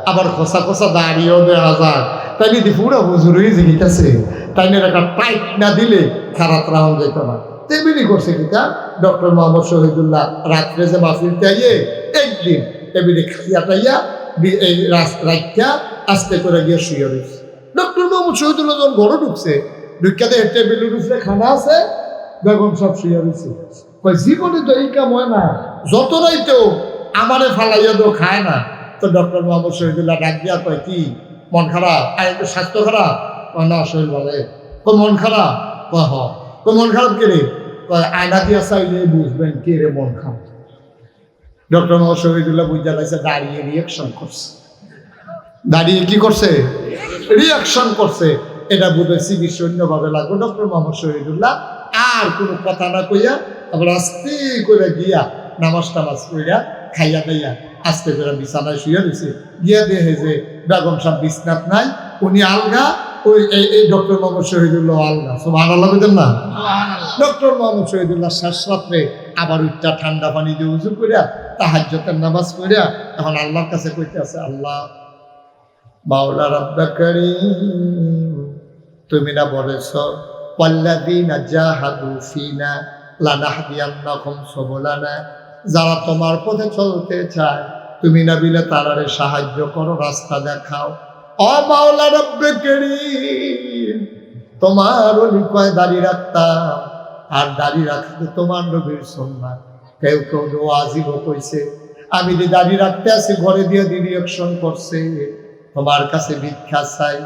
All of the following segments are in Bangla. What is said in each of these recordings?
আবার খোসা খোসা দাঁড়িয়েও দেখা যায়, তাই যদি পুরো হুজুর হয়ে যে গেছে, তাই না একটা টাইট না দিলে খারাপ রাহন যেত না। তেমনি করছে কিতা ডক্টর মোহাম্মদ শহীদুল্লাহ রাত্রে যে মাহফিলতে আইয়ে একদিন এমনি খাইয়া টাইয়া এই রাতটা আস্তে করে গিয়ে শুয়ে রয়েছে। ডক্টর মোহাম্মদ শহীদুল্লাহ যখন ঘরে ঢুকছে, ঢুকাতে টেবিলের উপরে খানা আছে, বেগম সব শুয়ে রয়েছে। জীবনে তো এই কাম হয় না, যত রাইতেও আমারে ফালাইয়া তো খায় না। তো ডক্টর মোহাম্মদ শহীদুল্লাহ ডাক দিয়া কয়, কি মন খারাপ? আর একটু স্বাস্থ্য খারাপ? না শরীর বলে। মন খারাপ? হ। মন খারাপ কে রে? আয়না দিয়া চাইলে বুঝবেন কে রে মন খারাপ। ডক্টর মোহাম্মদ শহীদুল্লাহ বুঝা লাগছে দাঁড়িয়ে রিয়াকশন করছে। দাঁড়িয়ে কি করছে? রিয়াকশন করছে। এটা বোধ হয় চিকিৎসা অন্যভাবে লাগবে। ডক্টর মোহাম্মদ শহীদুল্লাহ আর কোনো কথা না কইয়া আবার আস্তে করে গিয়া নামাজ টামাজ কইরা খাইয়া দাইয়া আস্তে করে বিছানায় শুয়ে দিছে। গিয়া দেখে যে বেগম সাহেব বিছনাত নাই, উনি আলগা, ওই এই ডক্টর মোহাম্মদ শহীদুল্লাহ আলগা। সুবহানাল্লাহ বুঝেন না? ডক্টর মোহাম্মদ শহীদুল্লাহ শেষ রাত্রে আবার উঠটা ঠান্ডা পানি দিয়ে উজু করিয়া তাহাজ্জুদের নামাজ পড়িয়া এখন আল্লাহর কাছে কইতে আছে, আল্লাহ মাওলা রাব্বা কারীম, তুমি না বলেছ ওয়াল্লাযীনা জাহাদু ফিনা লানাহদিয়ান্নাহুম সুবুলানা, যারা তোমার পথে চলতে চায় তুমি না বিলে তারারে সাহায্য করো, রাস্তা দেখাও। ও মাওলা রাব্বে কারীম, তোমার ওলি কয় দাড়ি রাখতাম, আর দাড়ি রাখতে তোমার নবীর সুন্নাহ। কেউ কেউ ওয়াজিবও কইছে, আমি যে দাড়ি রাখতে আছি ঘরে দিয়ে রিঅ্যাকশন করছে, তোমার কাছে ভিক্ষা চাই,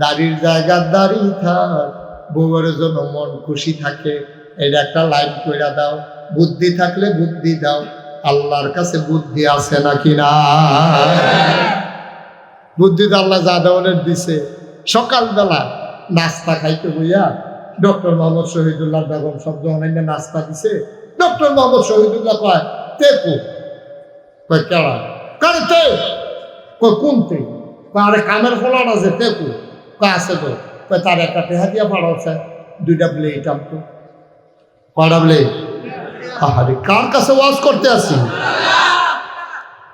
দাড়ির জায়গার দাড়ি থাক, বউয়ের জন্য মন খুশি থাকে, এটা একটা লাইন কইরা দাও। বুদ্ধি থাকলে বুদ্ধি দাও, আল্লাহর কাছে বুদ্ধি আছে নাকি না? বুদ্ধি তো আল্লাহ যা দেওয়ানের দিছে। সকালবেলা নাস্তা খাইতে বইয়া ডক্টর মোহাম্মদ শহীদুল্লাহ বেগম সব যখন নাস্তা দিছে, ডক্টর মোহাম্মদ শহীদুল্লাহ কয় তেকু, কয় কেড়া কারে তে, কয় কোনতে, আরে কামের ফলান আছে তেকু, কয় আছে তো, কয় তার একটা টেহা দিয়া পাঠাচ্ছে, দুইটা প্লেট আনতো। কয়টা প্লেট? আহারে কার কাছে ওয়াজ করতে আসি?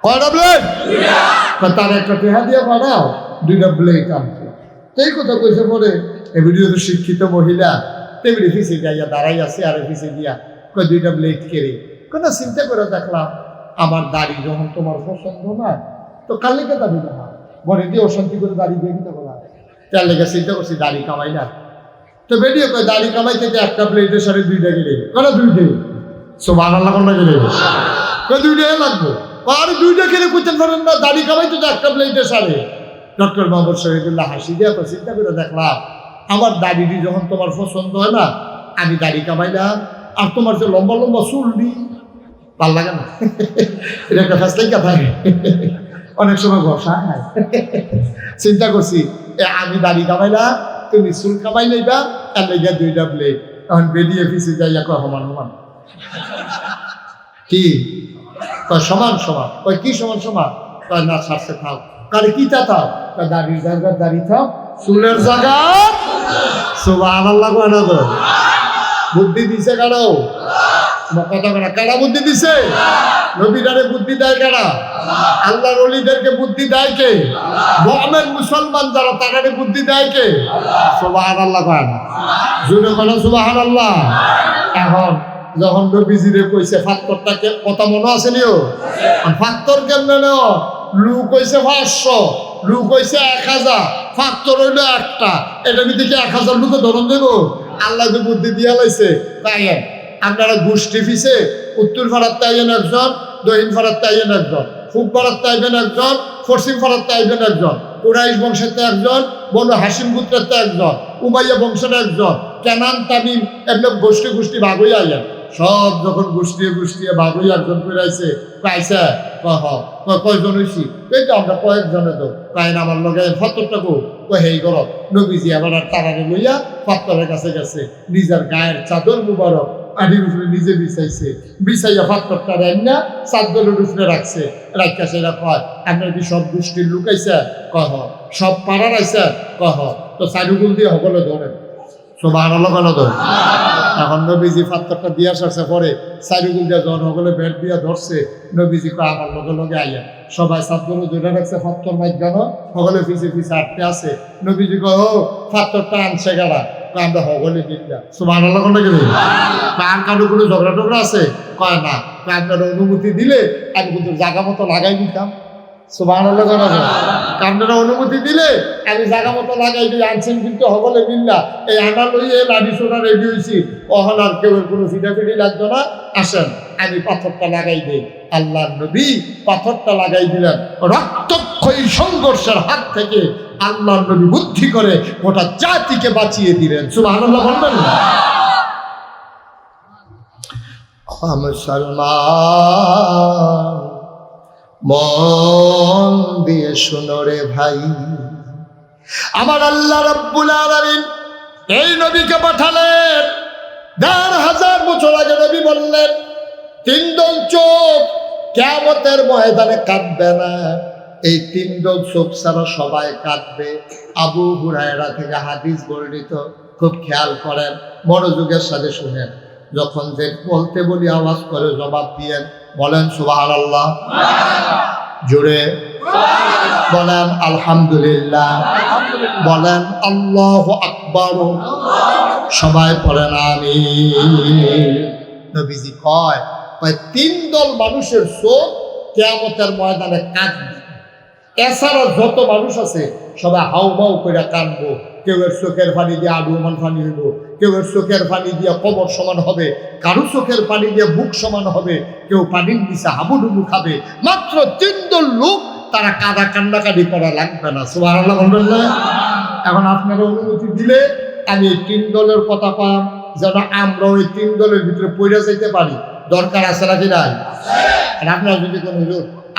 কয়টা প্লেট? তার একটা টেহা দিয়া পাঠাও, দুইটা প্লেট আনতো। এই কথা কইছে পরে এবিডি তো শিক্ষিত মহিলা, তেমনি ফিসে যাইয়া দাঁড়াই আছে, আর ফিসে দিয়া কয় দুইটা প্লেট কেড়ে। কোনো চিন্তা করে দেখলাম আমার দাড়ি যখন তোমার পছন্দ না, তো কালিকে দাবি না ঘরে দিয়ে অশান্তি করে দাড়ি দিয়ে দিতে বলা, তার লেগে চিন্তা করছি দাড়ি কামাই না। তো বেরিয়ে কয় দাড়ি কামাইতে একটা প্লেটের সাথে দুইটা গেলে, কেন দুইটাই? সুবহানাল্লাহ কোনটা গেলে? কয় দুইটাই লাগবো। আর দুইটা খেলে করতে পারেন না, দাড়ি কামাইতে তো একটা প্লেটের সাথে। ডক্টর মোহাম্মদ শহীদুল্লাহ হাসি দিয়ে চিন্তা করে দেখলাম আমার দাড়িটি যখন তোমার পছন্দ হয় না, আমি দাড়ি কামাইলাম, আর তোমার যে লম্বা লম্বা চুল নি ভাল লাগে না। এটা একটা ফ্যাসলাই কথা, অনেক সময় ঘষা হয়। চিন্তা করছি আমি দাড়ি কামাইলাম, তুমি চুল কামাই লইবা, আর লইয়া দুইটা প্লেট। এখন বেরিয়ে ফিসে যাইয়া কয় সমান সমান। কি কয়? সমান সমান। কয় কি সমান সমান? কয় না ছাড়ছে থাও। কারে কি চাতাও? দাড়ির জায়গার দাড়ি থাও, চুলের জায়গা। সুবহানাল্লাহ কয় না তো? বুদ্ধি দিছে কারো? কথা বলা কারা বুদ্ধি দিছে? নবীরারে বুদ্ধি দেয় কারা? আল্লাহর ওলিদেরকে বুদ্ধি দেয় কে? মুমিন মুসলমান যারা তারারে বুদ্ধি দেয় কে? সুবহানাল্লাহ কয় না? জুনে কয় সুবহানাল্লাহ। এখন যখন নবীজিরে কইছে ফাত্তরটাকে কথা মনে আছে নিও, ফাত্তর কেমনে নেও? লুক হইছে 500, লুক হইছে 1000, ফাত্তর হইল একটা, এটা দিকে 1000 লুকে ধরন দেব। আল্লাহ যে বুদ্ধি দিয়া লাইছে তাই আপনারা গোষ্ঠী ফিসে উত্তর ফারাত তাইবেন একজন, দক্ষিণ ফারাত তাইবেন একজন, পূব ফারাত তাইবেন একজন, পশ্চিম ফারাত তাইবেন একজন, কুরাইশ বংশের একজন, বনু হাসিম গোত্রের একজন, উমাইয়া বংশের একজন, কেনান তামিম এমনি গোষ্ঠী গোষ্ঠী ভাগ হইয়া আইয়া সব যখন গোষ্ঠী গোষ্ঠী ভাগ হইয়া একজন করে আইছে পাইছে কয়জন হইছি? এই তো আমরা কয়েকজনে তো কাইন আমার লগে 70টা গো হেই গর। নবীজি আবার আর তারারে লইয়া ফাত্তরের কাছে গেছে, নিজের গায়ের চাদর মুবারক আডির উপরে নিজে বিছাইছে, বিছাইয়া ফাত্তরটা রান্না চাদরের উপরে রাখছে, রাখা সেটা কয় আপনার কি সব গোষ্ঠীর লুকাইছে? কহ। সব পাড়ার আইছে? কহ। তো চারুগুল দিয়ে সকলে ধরেন। সুবহানাল্লাহ কেন ধরে? এখন নবীজি ফাত্তরটা দিয়া সারছে পরে চারুগুল দিয়ে যখন সকলে বেড দিয়া ধরছে, নবীজি কয় আমার লগে লগে আইয়া সবাই সাতজনে ধরে রাখছে ফাত্তর মাইগানো সকলে পিছে পিছে আটকে আছে। নবীজি কয় ও ফাত্তরটা আনছে গাড়া, আমরা সকলে দিল্লা সুবহানাল্লাহ কোনটা গেলে কার কারো কোনো ঝগড়া টগড়া আছে কয় না, আপনার অনুমতি দিলে আমি কিন্তু জায়গা মতো লাগাই দিতাম। সুবহানাল্লাহ কোনটা গেলে আপনারা অনুমতি দিলে আমি জায়গা মতো লাগাই দিই। আনছেন কিন্তু সকলে মিল্লা এই আনা লইয়ে লাডি সোনা রেডি হয়েছি, অহন আর কেউ কোনো ফিটাফিটি লাগতো না, আসেন আমি পাথরটা লাগাই দিই। আল্লাহ নবী পাথরটা লাগাই দিলেন। রক্তক্ষয়ী সংঘর্ষের হাত থেকে আল্লাহ নবী বুদ্ধি করে গোটা জাতিকে বাঁচিয়ে দিলেন। সুবহানাল্লাহ বলবেন না? মুসলমান মন দিয়ে শুনো রে ভাই, আমার আল্লাহ রাব্বুল আলামিন এই নবীকে পাঠালেন। ১,৫০০ বছর আগে নবী বললেন তিন দল চোখ কিয়ামতের ময়দানে কাঁদবে না, এই তিন দল চোখ ছাড়া সবাই কাঁদবে। আবু হুরায়রা থেকে হাদিস বর্ণিত, খুব খেয়াল করেন, মনোযোগের সাথে শুনেন। যখন যে বলতে বলি আওয়াজ করে জবাব দিয়েন, বলেন সুবহানাল্লাহ, জোরে বলেন আলহামদুলিল্লাহ, বলেন আল্লাহু আকবার, সবাই পড়েন আমিন। নবীজি কয় তিন দল মানুষের চোখ কিয়ামতের ময়দানে কাঁদবে। এছাড়া যত মানুষ আছে সবাই হাউ মাউ করে কাঁদবো। কেউ এর চোখের পানি দিয়ে আডুমান পানি হইব, কেউ এর চোখের পানি দিয়ে কবর সমান হবে, কারো চোখের পানি দিয়ে বুক সমান হবে, কেউ পানির নিচে হাবুডুবু খাবে। মাত্র তিন দল লোক, তারা কাদা কান্নাকাটি করা লাগবে না। সুবহানাল্লাহ বলবেন না? এখন আপনারা অনুমতি দিলে আমি এই তিন দলের কথা পাম, যেন আমরা ওই তিন দলের ভিতরে পড়ে যাইতে পারি। দরকার আছে নাকি নাই? আর আপনার যদি কোনো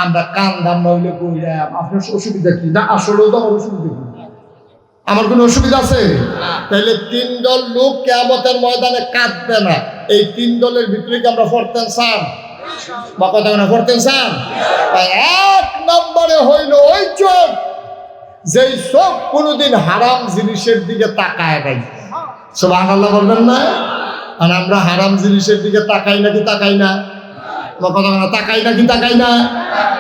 আমরা কান দাম না হইলে কইলাম, আপনার অসুবিধা কি? না আসলেও তো আমার অসুবিধা কি? আমার কোনো অসুবিধা আছে? তাহলে তিন দল লোক কিয়ামতের ময়দানে কাঁদবে না। এই তিন দলের ভিতরে কি আমরা পড়তেন চান বা কথা না পড়তেন চান? এক নম্বরে হইল ওই চোখ, যেই চোখ কোনোদিন হারাম জিনিসের দিকে তাকায় নাই। সুবহানাল্লাহ বলবেন না? আর আমরা হারাম জিনিসের দিকে তাকাই নাকি তাকাই না? কথা না তাকাই নাকি তাকাই না?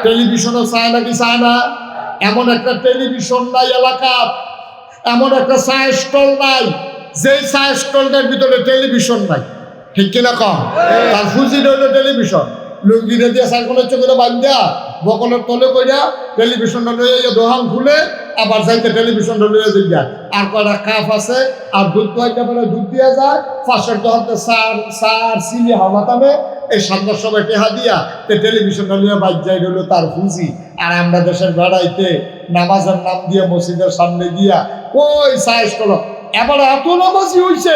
টেলিভিশনও চায় নাকি চায় না? এমন একটা টেলিভিশন নাই এলাকা, এমন একটা চা স্টল নাই যেই চা স্টলটার ভিতরে টেলিভিশন নাই। ঠিক কিনা কম? তার ফুজি রইল টেলিভিশন, লুঙ্গিটা দিয়ে সাইকেলের চোখে বান্ধা বকলের তলে কইয়া টেলিভিশনটা লইয়া দোকান খুলে আবার যাইতে টেলিভিশনটা লইয়া যাইয়া। আর কয়টা কাপ আছে, আর দুধ কয়েকটা বেলা দুধ দিয়া যায়, ফাঁসের দোকানতে সার চিনি হাওয়া তামে এই সন্ধ্যার সময় টেহা দিয়া টেলিভিশনটা লইয়া বাইক যাই রইল তার ফুজি। আর আমরা দেশের বেড়াইতে নামাজের নাম দিয়ে মসজিদের সামনে গিয়া ওই সাইজ করো। এবার এত নামাজি হইছে,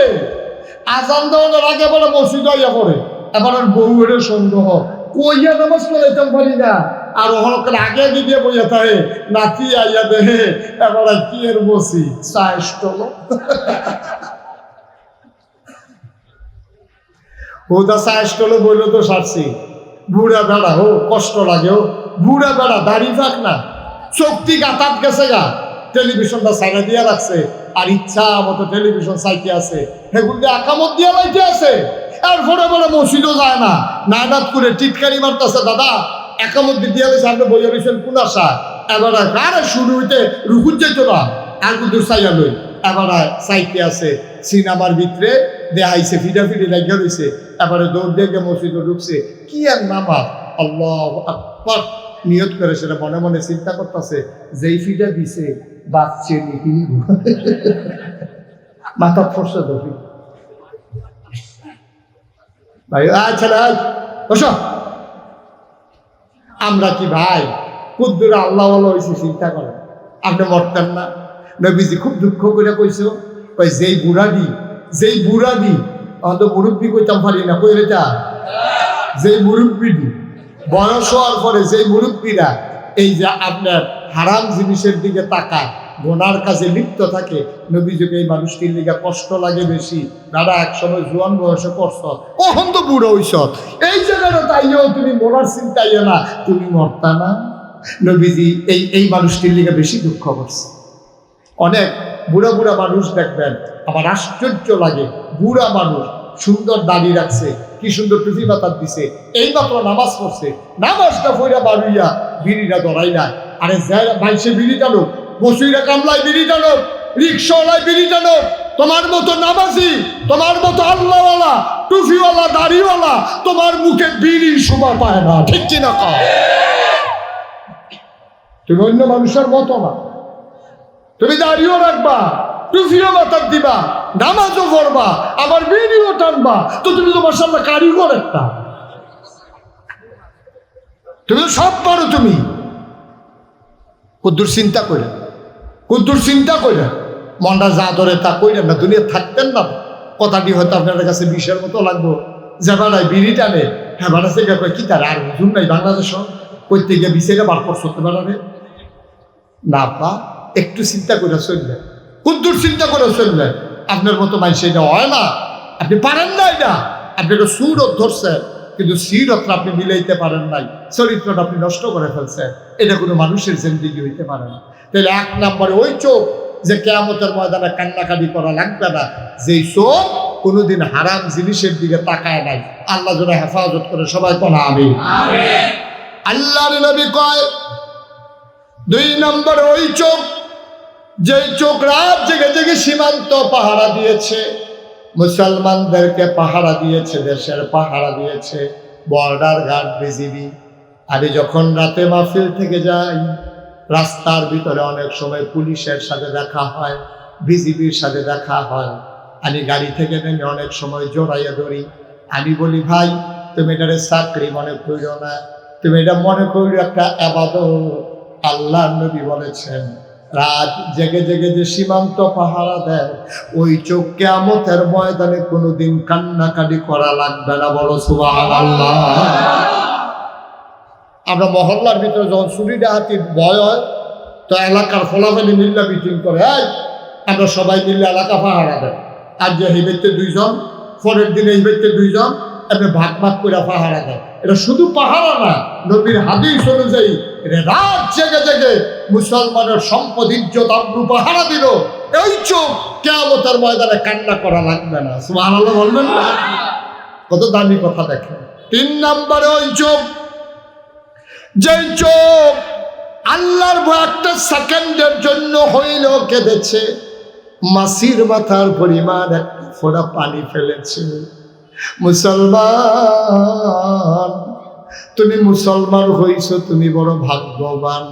আজান দেওয়ার আগে এবার মসজিদ আইয়া পড়ে, এবার বউয়ের সন্দেহ কইয়া নামাজ পড়াইতাম পারি না। আর ওখানে আগে আগে দিয়ে বইয়া থাকে, নাতি আইয়া দেহে এবার কি এর বসি সাইজ করো। ওটা সাইজ করলো বললো তো সারছি। বুড়া বেড়া হো কষ্ট লাগে, ও বুড়া বেড়া দাড়ি থাক না, চোখটি গাতাত গেছে গা, টেলিভিশনটা সাইডে দিয়ে রাখছে, আর ইচ্ছা মতো টেলিভিশন সাইতে আছে, সেগুলো দিয়ে আকামত দিয়ে লাইতে আছে। আর ভোরে ভোরে মসজিদও যায় না, নানাত করে টিটকারি মারতেছে, দাদা একামত দিয়ে গেছে, আপনি বইয়া রয়েছেন কোন আশা? এবার আরে শুরু হইতে রুকুত যেত না, আর কিন্তু চাইয়া লই এবার সাইতে আছে। সিনেমার ভিতরে দেখাইছে ফিটাফিটি লাগিয়ে রয়েছে, এবারে দৌড় দেখে মসজিদে ঢুকছে, কি আর নামাজ, আল্লাহু আকবার নিয়ত করে সেটা মনে মনে চিন্তা করতেছে, যেই ফিটা দিছে বাচ্চে নিকি মাথা ফসে ধরি ভাই। আচ্ছা বসো, আমরা কি ভাই কুদ্দুর আল্লাহ হয়েছি চিন্তা করেন? আপনি মরতেন না? নবীজি খুব দুঃখ করে কইছো, কই যেই বুড়াদি অন্ত মুরব্বী কইতাম পারি না, কই রেটা যেই মুরব্বীটি বয়স হওয়ার পরে যেই মুরব্বীরা এই যে আপনার হারাম জিনিসের দিকে তাকায়, গোনার কাজে লিপ্ত থাকে, নবীজিকে এই মানুষটির লিগে কষ্ট লাগে বেশি। দাদা একসময় জোয়ান বয়সে করছ, কখন তো বুড়ো হইস, এই জায়গাটা তাইও তুমি মরার চিন্তাইও না, তুমি মরতা না। নবীজি এই মানুষটির লিগে বেশি দুঃখ করছে। অনেক বুড়া বুড়া মানুষ দেখবেন, আমার আশ্চর্য লাগে, বুড়া মানুষ সুন্দর দাড়ি রাখছে, কি সুন্দর টুপি মাথার দিছে, এই মাত্র নামাজ পড়ছে, নামাজটা পড়া বাড়ুইয়া বিড়িটা ধরাই নাই। আরে বাইশে বিড়ি টানো, বসুইরা কামলায় বিড়ি টানো, রিক্সাওয়ালায় বিড়ি টানো, তোমার মতো নামাজি, তোমার মতো আল্লাহওয়ালা, টুফিওয়ালা, দাড়িওয়ালা তোমার মুখে বিড়ি শোভা পায় না, ঠিক কিনা কও? তুমি অন্য মানুষের মতো না, তুমি দাড়িও রাখবা, টুফিও মাথার দিবা, নামাজও পড়বা, আবার বিড়িও টানবা, তো তুমি তো মাশাআল্লাহ কারিগর একটা, তুমি তো সব পারো। তুমি কুদ্দুর চিন্তা করে, কুদ্দুর চিন্তা করে মনটা যা ধরে তা কইলেন না, দুনিয়া থাকতেন না। কথাটি হয়তো আপনার কাছে বিষের মতো লাগবো, যে বেড়ায় বিড়ি টানে, হ্যাঁ বেড়াচ্ছে কি তার আর বুঝুন নাই বাংলাদেশ করতে গিয়ে বিষয়টা বার করতে বেড়াবে না। পা একটু চিন্তা করে চলবে, কুদ্দুর চিন্তা করে চলবে। আপনার মতো মানুষ এটা হয় না, আপনি পারেন না। এটা আপনি একটা সুরত ধরছেন, কিন্তু সিরতটা আপনি মিলাইতে পারেন নাই, চরিত্রটা আপনি নষ্ট করে ফেলছেন। এটা কোনো মানুষের জিন্দেগি হইতে পারে না। তাহলে এক নম্বরে ওই চোখ যে কিয়ামতের ময়দানে কান্নাকাটি করা লাগবে না, যেই চোখ কোনোদিন হারাম জিনিসের দিকে তাকায় নাই। আল্লাহ যেন হেফাজত করে, সবাই বলা আমিন। আল্লাহর নবী কয় দুই নম্বরে ওই চোখ, যেই চোখ রাত জেগে জেগে সীমান্ত পাহারা দিয়েছে, মুসলমানদেরকে পাহারা দিয়েছে, দেশের পাহারা দিয়েছে, বর্ডার গার্ড, বিজিবি। আমি যখন রাতে মাহফিল থেকে যাই, রাস্তার ভিতরে অনেক সময় পুলিশের সাথে দেখা হয়, বিজিবির সাথে দেখা হয়। আমি গাড়ি থেকে নেমে অনেক সময় জড়াইয়া ধরি। আমি বলি, ভাই তুমি এটারে চাকরি মনে করিও না, তুমি এটা মনে করিও একটা ইবাদত। আল্লাহর নবী বলেছেন, রাত জেগে জেগে যে সীমান্ত পাহারা দেয়, ওই চোখ কিয়ামতের ময়দানে কোনোদিন কান্নাকাটি করা লাগবে না। বলো সুবহানাল্লাহ। আমরা মহল্লার ভিতরে যখন চুরি ডাকাতির ভয় হয়, তো এলাকার ফলাফলি মিল্লা মিটিং করে, আমরা সবাই মিললে এলাকা পাহারা দেয়। আর যে এই ব্যক্তি দুইজন, পরের দিনে এই ব্যক্তি দুইজন, আপনি ভাগ ভাগ করে পাহারা দেয়। এটা শুধু পাহারা না, নবীর হাদিস অনুযায়ী এটা রাত জেগে জেগে মুসলমানের সম্পদ, ইজ্জত, আব্রু পাহারা দিল। এই চোখ কিয়ামতের ময়দানে কান্না করা লাগবে না। সুবহানাল্লাহ বলবেন না? কত দামি কথা দেখেন। তিন নম্বরে ওই চোখ, যেই চোখ আল্লাহর ভয় একটা সেকেন্ডের জন্য হইলেও কেঁদেছে, মাসির মাথার পরিমাণ এক ফোঁটা পানি ফেলেছে। মুসলমান, তুমি মুসলমান হইছ, তুমি বড় ভাগ্যবান।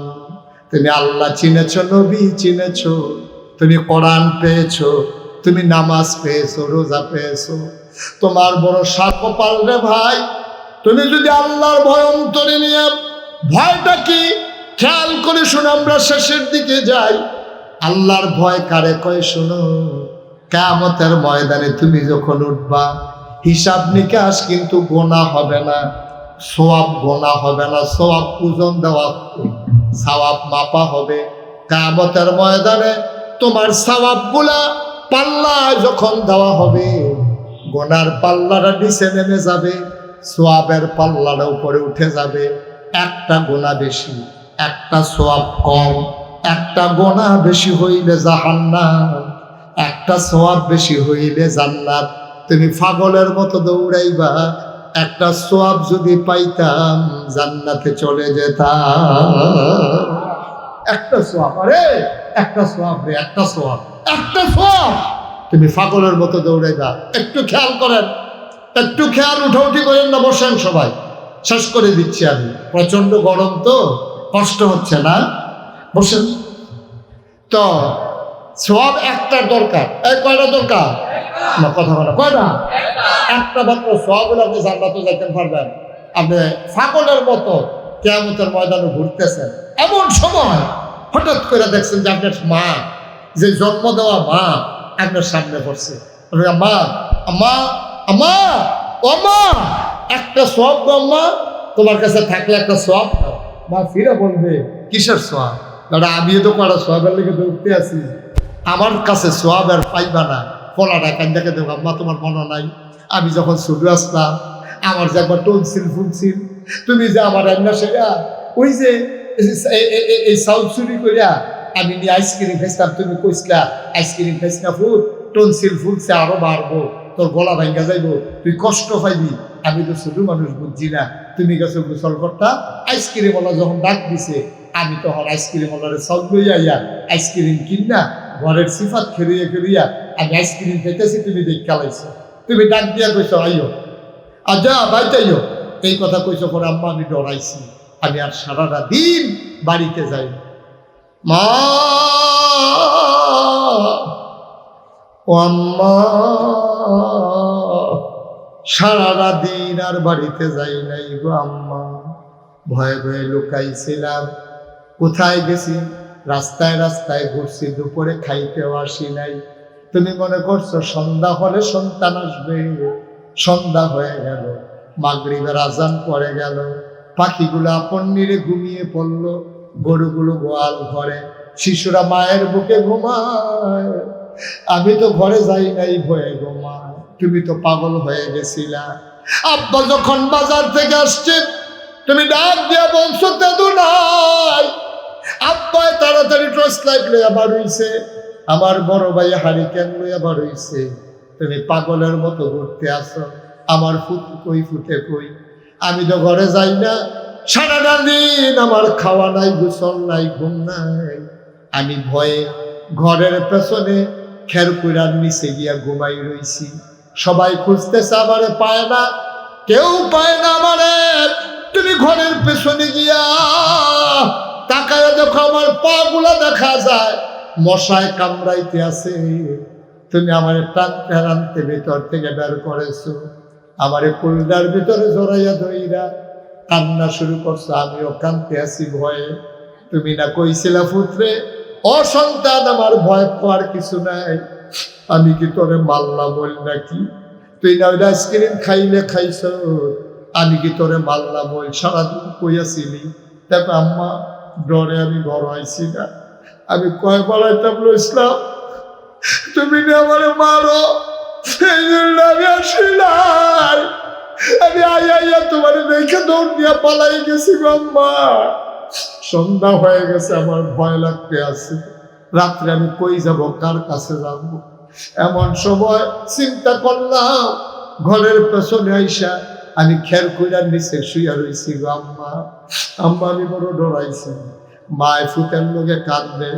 তুমি আল্লাহ চিনেছ, নবী চিনেছ, তুমি কোরআন পেয়েছ, তুমি নামাজ পেয়েছো, রোজা পেয়েছো, তোমার বড় সাকপাল রে ভাই। তুমি যদি আল্লাহর ভয় অন্তরে নিয়ে, ভয়টা কি খেয়াল করে শুনো, আমরা শেষের দিকে যাই। আল্লাহর ভয় কারে কয় শুনো, কিয়ামতের ময়দানে তুমি যখন উঠবা, হিসাব নিকাশ কিন্তু গোনা হবে না, সওয়াব গোনা হবে না, সওয়াব ওজন দেওয়া, সওয়াব মাপা হবে। কিয়ামতের ময়দানে তোমার সওয়াবগুলা পাল্লায় যখন দেওয়া হবে, গোনার পাল্লাটা নিচে নেমে যাবে, সওয়াবের পাল্লাটা উপরে উঠে যাবে। একটা গোনা বেশি, একটা সওয়াব কম, একটা গোনা বেশি হইলে জাহান্নাম, একটা সওয়াব বেশি হইলে জান্নাত। তুমি পাগলের মতো দৌড়াইবা, একটা সওয়াব যদি পাইতাম জান্নাতে চলে যেতাম। একটা সওয়াব, আরে একটা সওয়াব রে, একটা সওয়াব, একটা সওয়াব। তুমি পাগলের মতো দৌড়াইবা। একটু খেয়াল করেন, একটু খেয়াল, উঠাউঠি করেন না, বসেন সবাই, শেষ করে দিচ্ছি আমি। প্রচন্ড গরম তো, কষ্ট হচ্ছে না, বসেন। তো সওয়াব একটার দরকার, কয়টা দরকার না, কথা বলা কয়টা? একটা মাত্র সওয়াব হলে আপনি জান্নাতে যাইতে পারবেন। আপনি পাগলের মতো কিয়ামতের ময়দানে ঘুরতেছেন, এমন সময় হঠাৎ করে দেখছেন যে আপনার মা, যে জন্ম দেওয়া মা আপনার সামনে পড়ছে। মা, আম্মা, আম্মা, ও মা, একটা সওয়াব দাও মা, তোমার কাছে থাকলে একটা সওয়াব দাও। মা ফিরে বলবে, কিসের সওয়াব? দাদা আমি তো কটা সওয়াবের লেগে দৌড়তে আছি, আমার কাছে সওয়াব আর পাইবা না। ফলাটা কান্দাকে দেবো, আম্মা তোমার মনে নাই আমি যখন ছোট আসতাম, আমার যে একবার টনসিল ফুলছিল, তুমি যে আমার রান্না সেরা ওই যে এই সাউথ চুরি করিয়া আমি নিয়ে আইসক্রিম খাইছিলাম, তুমি কইসলা আইসক্রিম খাইস না ফুল, টনসিল ফুলছে আরো বাড়বো, তোর গলা ভাঙ্গা যাইব, তুই কষ্ট পাইবি। আমি তো ছোট মানুষ বুঝছি না, তুমি গেছো গোসল করতা। আইসক্রিম ওলা যখন ডাক দিছে, আমি তখন আইসক্রিম ওলারে সব লইয়া আইয়া আইসক্রিম কিনা ঘরের সিফাত খেলিয়ে খেলিয়া আমি আইসক্রিম খেতেছি, তুমি দেখা লাইছো। তুমি ডাক দিয়া কইছো আইও, আজা বাইতাইও, এই কথা কইছো। পরে আম্মা আমি ডরাইছি, আমি আর সারাটা দিন বাড়িতে যাই। মা ও আম্মা, সারাটা দিন আর বাড়িতে যাই নাই গো আম্মা। ভয়ে ভয়ে লুকাইছিলাম। কোথায় গেছি? রাস্তায় রাস্তায় ঘুরছি, দুপুরে খাইতেও আসি নাই। তুমি মনে করছো সন্ধ্যা হলে সন্তান আসবে? সন্ধ্যা হয়ে গেল, মাগরিবের আজান পড়ে গেল, পাখিগুলো আপন নিরে ঘুমিয়ে পড়লো, গরুগুলো গোয়াল ঘরে, শিশুরা মায়ের বুকে ঘুমায়। আমি তো ঘরে যাই নাই ভয়ে ঘুমায়। তুমি তো পাগল হয়ে গেছিলা। আব্বা যখন বাজার থেকে আসছে, তুমি ডাক দিয়া বলছো দাদু নাই। আব্বাই তাড়াতাড়ি টর্চ লাইট লইয়া বার হইছে, আমার বড় ভাই হারিকেন লইয়া বার হইছে। তুমি পাগলের মতো ঘুরতে আসো, আমার ফুট কই ফুটে কই। আমি তো ঘরে যাই না, সারাটা দিন আমার খাওয়া নাই, গোসল নাই, ঘুম নাই। আমি ভয়ে ঘরের পেছনে খেরকুড়ার নিচে গিয়া ঘুমাই রইছি। সবাই খুঁজতেছে, আমারে পায় না, কেউ পায় না আমারে। তুমি ঘরের পেছনে গিয়া তাকায় দেখো, আমার পা গুলা দেখা যায় মশায় কামড়াইতে আছে। তুমি আমার টানতে টানতে ভিতর থেকে বের করেছো, আমারে কুলডার ভিতরে জড়াইয়া ধইরা কান্না শুরু করছো। আমিও কাঁদতে আছি ভয়ে। তুমি না কইছিলা পুত্রে, অসন্তান আমার ভয় পাওয়ার কিছু নাই। আমি কি তোরে মাল্লা বল নাকি? তুই না ওই আইসক্রিম খাইলে খাইছ, আমি কি তোরে মাল্লা বল? সারাদিন কইয়াছিলি। দেখো আম্মা, ডরে আমি ঘর আইছি না। আমি কয় বলাইতাম ইসলাম, তুমি না আমারে মারো, এই জন্য আমি আসি নাই। আমি আইয়া তোমার দেখে দৌড় দিয়া পালাই গেছি গো আম্মা। সন্ধ্যা হয়ে গেছে, আমার ভয় লাগতে আছে। রাত্রে আমি কই যাব, কার কাছে যাব? এমন সময় চিন্তা করলাম, ঘরের পেছনে আইসা আমি খেরকুড়ার নিচে শুইয়া রইছি গো আম্মা। আম্মা আমি বড় ডরাইছি। মায় ফুটের লোকে কাঁদবে,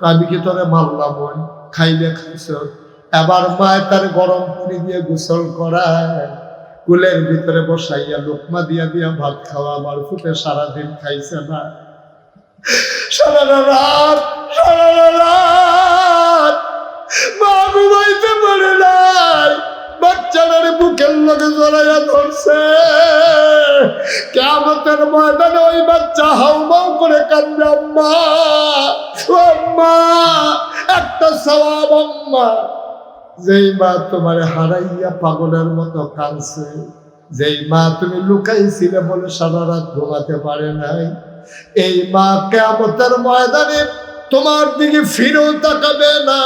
আমি কি তোরে মারলাম? ওই খাইলে খাইছ। এবার মায় তার গরম পানি দিয়ে গোসল করায়, কুলের ভিতরে বসাইয়া লোকমা দিয়া দিয়া ভাত খাওয়া। আমার ফুটে সারাদিন খাইছে না। সারা রাত মা ঘুমাইতে পারে নাই, বাচ্চাটার বুকের লগে জড়াইয়া ধরছে। কিয়ামতের ময়দানে ওই বাচ্চা হাউমাউ করে কান্দে, আম্মা আম্মা, একটা সওয়াব আম্মা। যেই মা তোমারে হারাইয়া পাগলের মতো কাঁদছে, যেই মা তুমি লুকাইছিলে বলে সারা রাত ঘুমাতে পারে নাই, এই মা কিয়ামতের ময়দানে তোমার দিকে ফিরেও তাকাবে না।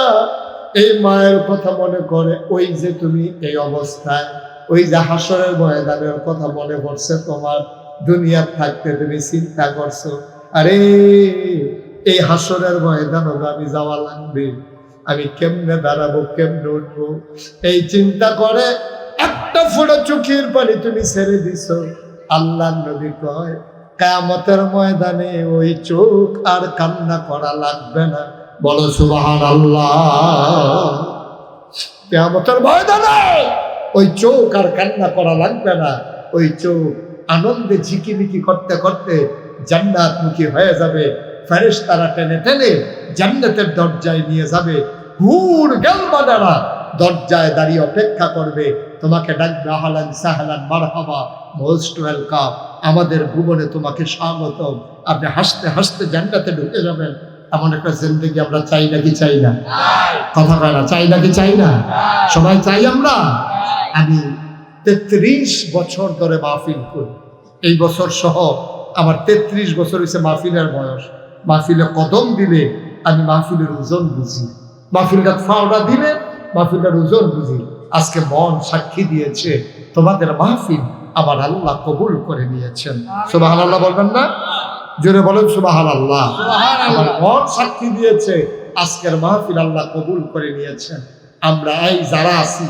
এই মায়ের কথা মনে করে, ওই যে তুমি এই অবস্থায়, ওই যে হাসরের ময়দানের কথা মনে পড়ছে তোমার। দুনিয়ার থাকতে তুমি চিন্তা করছো, আরে এই হাসরের ময়দানে আমি যাওয়া লাগবে, আমি কেমনে দাঁড়াবো, কেমনে উঠবো। এই চিন্তা করে একটা ফোঁটা চোখের পানি তুমি ছেড়ে দিছো। আল্লাহ নবী কয়, কিয়ামতের ময়দানে ওই চোখ আর কান্না করা লাগবে না। বলো সুবহানাল্লাহ। কিয়ামতের ময়দানে ওই চোখ আর কান্না করা লাগবে না। ওই চোখ আনন্দে ঝিকিমিকি করতে করতে জান্নাতমুখী হয়ে যাবে। ফেরেশতারা টেনে টেনে জান্নাতের দরজায় নিয়ে যাবে। হুর গেলমানেরা দরজায় দাঁড়িয়ে অপেক্ষা করবে, তোমাকে ডাকবে, আহলান সাহলান মারহাবা, মোস্ট ওয়েলকাম, আমাদের ভুবনে তোমাকে স্বাগতম। আপনি হাসতে হাসতে জান্নাতে ঢুকে যাবেন। এমন একটা জিন্দেগি আমরা চাই নাকি চাই না? কথা কয় না, চাই নাকি চাই না? সবাই চাই আমরা। আমি 33 বছর ধরে মাহফিল করি। এই বছর সহ আমার 33 বছর হয়েছে মাহফিলের বয়স। মাহফিলে কদম দিলে আমি মাহফিলের ওজন বুঝি, মাহফিলটা ফাওড়া দিলে মাহফিলটার ওজন বুঝি। আজকে মন সাক্ষী দিয়েছে, তোমাদের মাহফিল আমার আল্লাহ কবুল করে নিয়েছেন। সুবহানাল্লাহ বলবেন না? জোরে বলেন সুবহানাল্লাহ। আমার মন সাক্ষী দিয়েছে, আজকের মাহফিল আল্লাহ কবুল করে নিয়েছেন। আমরা এই যারা আছি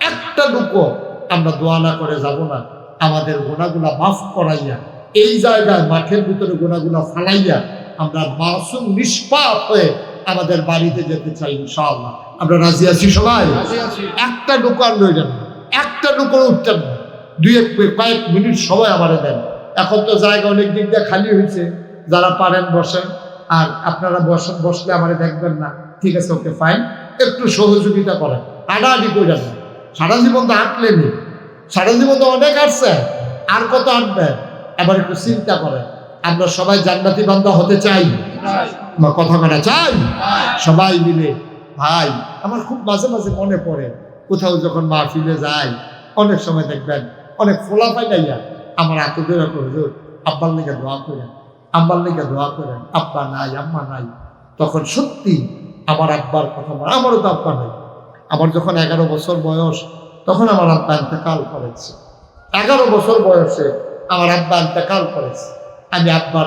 একটা লোকও আমরা দোয়া না করে যাব না। আমাদের গুনাহগুলা মাফ করাইয়া এই জায়গায় মাঠের ভিতরে গুনাহগুলা ফালাইয়া আমরা মাসুম নিষ্পাপ হয়ে আমাদের বাড়িতে যেতে চাই ইনশাআল্লাহ। আমরা রাজি আছি সবাই? একটা লোক আর লইলেন না, একটা লোকের উঠতেন না। কয়েক মিনিট সময় আমারে দেন। এখন তো জায়গা অনেক দিক দিয়ে খালি হয়েছে, যারা পারেন বসেন, আর আপনারা বসলে আমারে দেখবেন না, ঠিক আছে, ওকে ফাইন, একটু সহযোগিতা করেন, হাঁটাহাঁটি করে যাবেন। সারা জীবন তো হাঁটলেনি, সারা জীবন তো অনেক হাঁটছে, আর কত হাঁটবেন? আবার একটু চিন্তা করেন, আমরা সবাই জান্নাতি বান্দা হতে চাই, কথা বলা চাই সবাই মিলে। ভাই আমার খুব মাঝে মাঝে মনে পড়ে, কোথাও যখন মাহফিলে যাই, অনেক সময় দেখবেন অনেক ফোলাফাই নাইয়া আমার হাতে ধরে করে, আব্বার লেগে দোয়া করেন, আব্বার লেগে দোয়া করেন, আব্বা নাই আম্মা নাই। তখন সত্যি আমার আব্বার কথা, আমারও তো আব্বা নাই। আমার যখন 11 বছর বয়স, তখন আমার আব্বা ইন্তেকাল করেছে। 11 বছর বয়সে আমার আব্বা ইন্তেকাল করেছে। আমি আব্বার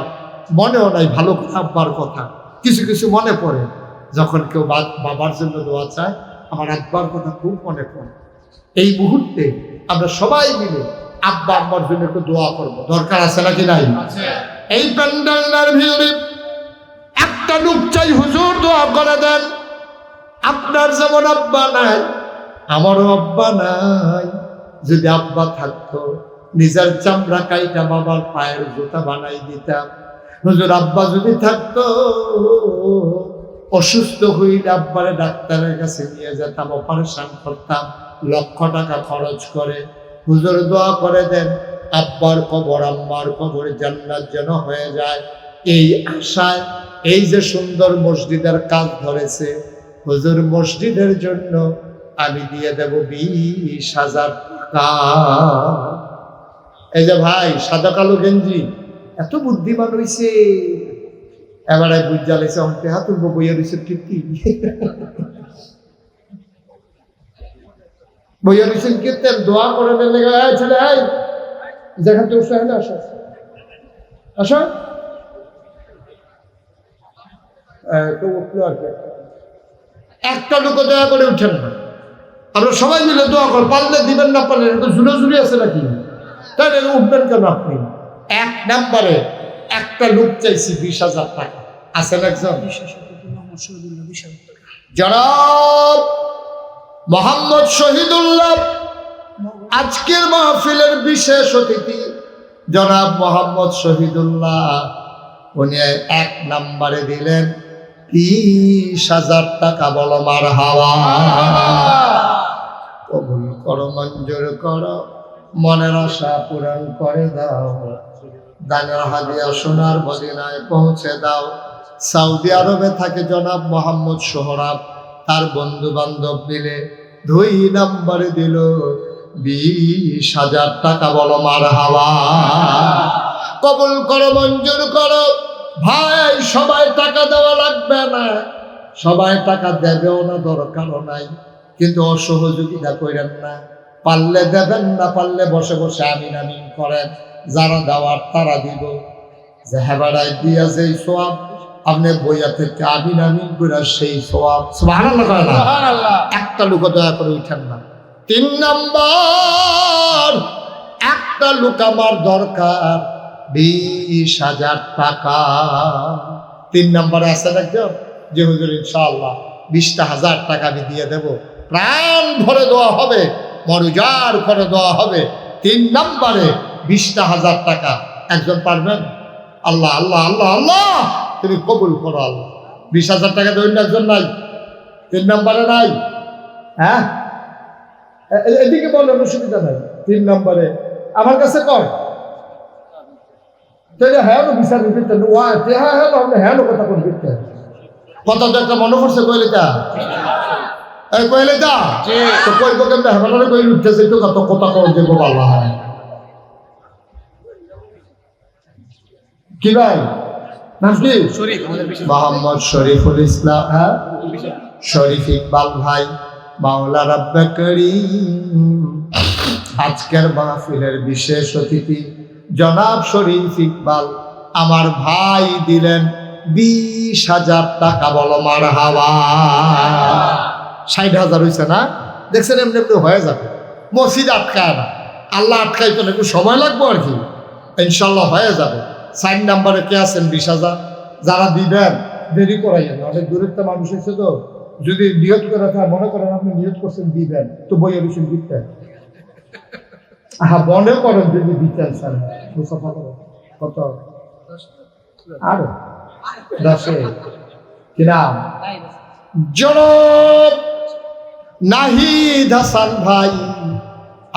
মনেও নাই ভালো করে আব্বার কথা, কিছু কিছু মনে পড়ে। যখন কেউ বাবার জন্য দোয়া চায়, আমার আব্বার কথা খুব মনে পড়ে। এই মুহূর্তে আমরা সবাই মিলে আব্বা আব্বার জন্য একটু দোয়া করব, দরকার আছে নাকি নাই? এই প্যান্ডেলের ভিতরে একটা লোক চাই, হুজুর দোয়া করে দেন। আপনার যেমন আব্বা নাই, আমারও আব্বা নাই। যদি আব্বা থাকতো, নিজের চামড়া কাইটা বাবার পায়ের জুতা বানাই দিতাম। হুজুর আব্বা যদি থাকতো, অসুস্থ হইলে আব্বারে ডাক্তারের কাছে নিয়ে যেতাম, অপারেশন করতাম, লক্ষ টাকা খরচ করে। হুজুর দোয়া করে দেন আব্বার কবর আম্মার কবর জান্নাত যেন হয়ে যায়। এই আশায় এই যে সুন্দর মসজিদের কাজ ধরেছে, হুজুর মসজিদের জন্য আমি দিয়ে দেব 20,000 টাকা। এই যে ভাই সাদা কালো গেঞ্জি, এত বুদ্ধিমান হইছে, এবারে বুঝা লাইছে অন্তে হাত তুলবো বইয়া রয়েছে কীর্তি, বইয়া রয়েছেন কীর্তেন দোয়া করে দেন। ছেলে যেখান থেকে উৎসাহ হলে আসো, আসো তো উঠলো আর কি। একটা লোক দয়া করে উঠেন না, আমরা সবাই মিলে দোয়া কর, পারলে দিবেন, না পারলে তো ঝুলোঝুলি আছে নাকি, তাহলে উঠবেন কেন আপনি? 1 নম্বরে একটা লোক চাইছি 20,000 টাকা। আছেন একজন? জনাব মোহাম্মদ শহীদুল্লাহ, আজকের মাহফিলের বিশেষ অতিথি জনাব মোহাম্মদ শহীদুল্লাহ, উনি 1 নম্বরে দিলেন 30,000 টাকা। বলো মারহাবা। কবুল করো, মঞ্জুর করো, মনের আশা পূরণ করে দাও, দানের হাদিয়া সোনার মদিনায় পৌঁছে দাও। সৌদি আরবে থাকে জনাব মোহাম্মদ সোহরাব, তার বন্ধু বান্ধব মিলে 2 নম্বরে দিল 20,000 টাকা। বলো মারহাবা। কবুল করো, মঞ্জুর করো। ভাই সবাই টাকা দেওয়া লাগবে না, সবাই টাকা দেবেও না, দরকারও নাই, কিন্তু অসহযোগিতা করেন না। পারলে দেবেন, না পারলে বসে বসে আমিন আমিন করেন। যারা দেওয়ার তারা দিব। যে হেবাড়ায় দিয়া যেই সোয়াব, আপনি বইয়া থেকে আমিন আমিন করে সেই সোয়াব। সুবহানাল্লাহ করেন না? একটা লোক দয়া করে উঠেন না। 3 নম্বর, একটা লোক আমার দরকার 20,000 টাকা। 3 নম্বরে আছেন একজন, যে হুজুর ইনশাআল্লাহ 20,000 টাকা আমি দিয়ে দেব, প্রাণ ভরে দেওয়া হবে, মরুজার করে দেওয়া হবে। 3 নম্বরে 20,000 টাকা। একজন পারবেন? আল্লাহ আল্লাহ আল্লাহ আল্লাহ, তুমি কবুল করো আল্লাহ। 20,000 টাকা দেবেন একজন? নাই? 3 নম্বরে নাই? হ্যাঁ, এদিকে বলেন, অসুবিধা নাই। 3 নম্বরে আমার কাছে কর, তাহলে হ্যাঁ বিচার দিতে হ্যাঁ হ্যাঁ কথা করে দিতে কথা তো একটা মনে করছে কইলে তা কইলে তা তো কইব কেমন হেমালে কইলে উঠতেছে তো কত কথা কর দেবো আল্লাহ। কি ভাই নাম কি? মোহাম্মদ শরীফুল ইসলাম। হ্যাঁ, শরীফ ইকবাল ভাই, মাওলা রাব্বে করিম। আজকের মাহফিলের বিশেষ অতিথি জনাব শরীফ ইকবাল আমার ভাই দিলেন 20,000 টাকা। বলো মারহাবা। 60,000 হয়েছে না? দেখছেন এমনি এমনি হয়ে যাবে। মসজিদ আটকায় না, আল্লাহ আটকাইতো না, একটু সময় লাগবে আর কি, ইনশাল্লাহ হয়ে যাবে। 4 নম্বরে কে আছেন? 20,000 যারা দিবেন দেরি করাইয়েন, অনেক দূরের তো মানুষ এসে, তো যদি নিয়ত করে থাকে, মনে করেন আপনি নিয়ত করছেন দিবেন, তো বইয়ের বিষয় দিতেন। হ্যাঁ, মনে করেন যদি দিতেন স্যার, কত আরো 10-এ কি নাম? জনাব নাহিদ হাসান ভাই,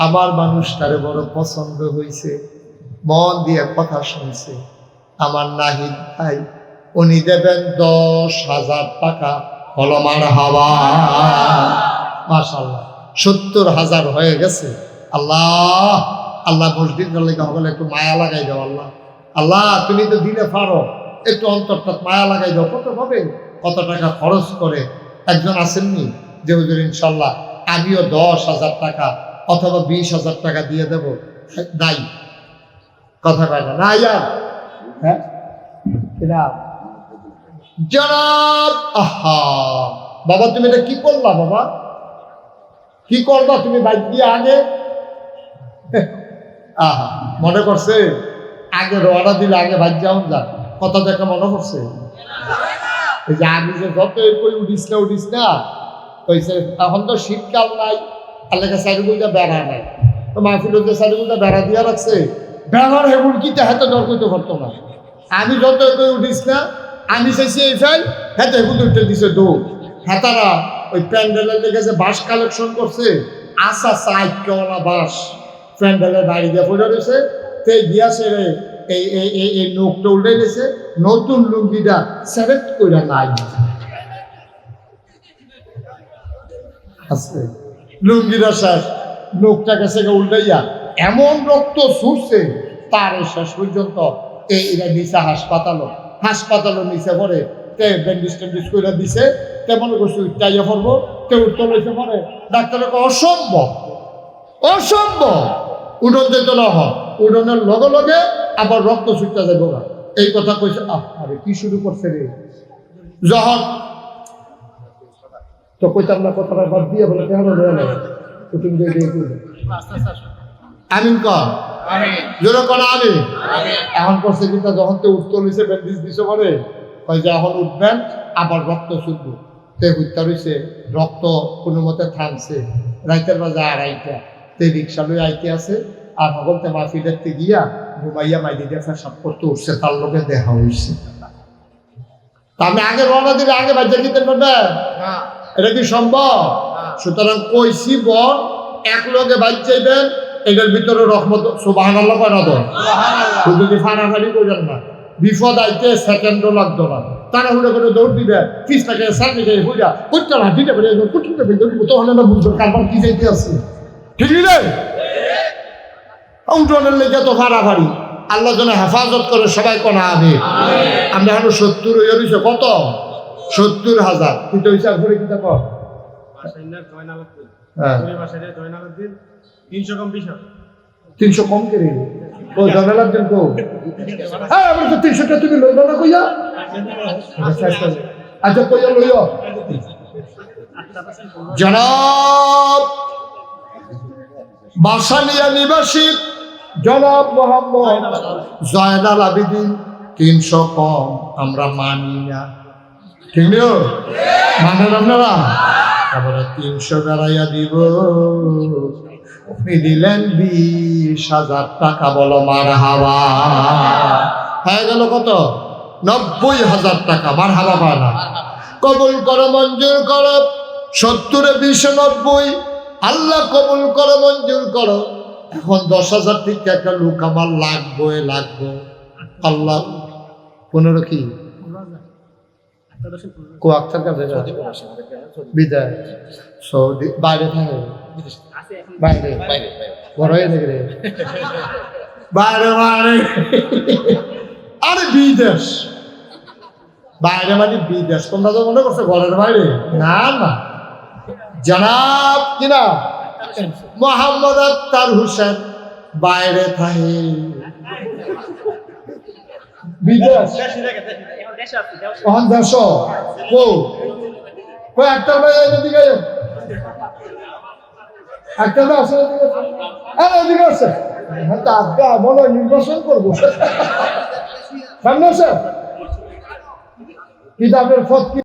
আমার মানুষটারে বড় পছন্দ হয়েছে, মন দিয়ে কথা শুনছে। আমার নাহিদ ভাই উনি দেবেন 10,000 টাকা। হলো মারহাবা, মাশাআল্লাহ। 70,000 হয়ে গেছে। আল্লাহ আল্লাহ মসজিদের লেগে হবে, একটু মায়া লাগাই দাও আল্লাহ। আল্লাহ তুমি তো দিলে পারো, একটু অন্তরটা মায়া লাগাই দাও। কত হবে, কত টাকা খরচ করে একজন আসেননি যে হুজুর ইনশাল্লাহ আমিও 10,000 টাকা অথবা 20,000 টাকা দিয়ে দেবো, নাই কথা কয় না, না ইয়ার, হ্যাঁ জনাব। আহা বাবা, তুমি এটা কি করলা বাবা, কি করবা তুমি বাইক দিয়ে আগে? আহা মনে করছে আগে রওনা দিলে আগে বাইক যাও, যা কথা দেখা মনে করছে। এই যে আগে যে যত কই উঠিস না কইছে, এখন তো শীতকাল নাই, আল্লাহকে সাইডুগুলটা বেড়া নাই, তো মাহফিল যে সাইডুগুলটা বেড়া দিয়া রাখছে, বেড়ার হেগুল কি হাতে দর করতে পারতো না। আমি যত কই উঠিস না, আমি চাইছি এই ফেল হাতে হেগুল উঠতে দিছে দৌড়। হেতারা ওই প্যান্ডেলের লেগে যে বাঁশ কালেকশন করছে, আসা সাইকেওয়ালা বাঁশ প্যান্ডেলের বাড়ি দিয়ে পড়ে রয়েছে, তে গিয়াছে রে এই নোকটা উল্টে গেছে, নতুন লুঙ্গিটা সেলেক্ট করে নাই আছে, লুঙ্গিটা শেষ, নোকটা গেছে উল্টাইয়া এমন রক্ত ছুটছে, তার শেষ পর্যন্ত এইটা নিচে হাসপাতালও নিচে পড়ে, তে ব্যান্ডিজ ট্যান্ডিজ করে দিছে, তে মনে করছে উঠাইয়া পড়বো, তে উঠতে লইছে পরে ডাক্তারের অসম্ভব উঠন যেত না হয়, উঠনের লগে লগে আবার রক্ত ছুটতে যাবো না, এই কথা কইছে। আরে কি শুরু করছে রে, যখন তো কইতাম না কথাটা বাদ দিয়ে বলে কেন আমিন কর, জোরে কর আমি। এখন করছে কিন্তু যখন তো উঠতে লইছে ব্যান্ডেজ দিছে পরে কয় যে এখন উঠবেন আবার রক্ত ছুটবো, তে হত্যা রয়েছে, রক্ত কোনো মতে থামছে, রাইতের বাজে 2:30, তে রিক্সা লই আইতে আছে, আর সকলতে মাহফিলেতে গিয়া ঘুমাইয়া মাইদি দিয়ে পেশাব করতে উঠছে, তার লোকে দেখা হয়েছে। আমি আগে রওনা দিলে আগে বাচ্চা দিতে পারবেন, এটা কি সম্ভব? সুতরাং কইছি বল এক লোকে বাচ্চাইবেন, এটার ভিতরে রহমত সুবহানাল্লাহ কয় না, তো যদি ফানাফানি করবেন না, বিপদ আইতে সেকেন্ডও লাগতো না, তারা হুড়ে করে দৌড় দিবে, ফিসটাকে সার্ভিকে হুইয়া করতে না দিতে পারে, তখন আমরা বুঝবো কারবার কি যাইতে আছে, ঠিক রে? উঠোনের লেগে তো ফাড়াফাড়ি, আল্লাহ যেন হেফাজত করে সবাই কোনা আমি। আমরা এখন 70 হয়ে রয়েছে, কত 70,000 কিন্তু হিসাব করে কিতা কর 300 কম করে ও জনালার দিন কো, হ্যাঁ আমরা তো 300টা তুমি লইবা না কইয়া, আচ্ছা কইয়া লইও। জনাব বাসানিয়া নিবাসী জনাব মোহাম্মদ জয়নাল আবেদিন 300 কম আমরা মানি না, ঠিক নিও মানেন আপনারা? তারপরে 300 বেড়াইয়া দিব, আপনি দিলেন 20,000 টাকা, বলো মারহাবা। হয়ে গেল কত? 90,000 টাকা। মারহাবা পায় না? কবুল করো, মঞ্জুর করো। 70 20 90, আল্লাহ কবুল করো, মঞ্জুর করো। এখন 10,000 থেকে একটা লোক আমার লাগবে আল্লাহ 15 কি কোয়াক্তার কাছে বিদায় সৌদি বাইরে থাকে, বাইরে বড় হয়ে থাকে রে, বাইরে আরে বিদেশ, বাইরে মানে বিদেশ। তোমরা তো মনে করছো ঘরের বাইরে, না না। জনাব কিনা মোহাম্মদ আক্তার হোসেন বাইরে থাকে, বিদেশ এখন দেশ আক্তার ভাই এদিকে একটা তো আছে এদিকে আছে হ্যাঁ তা আজকে মনে হয় নির্বাচন করবো সামনে আছে কিতাবের ফত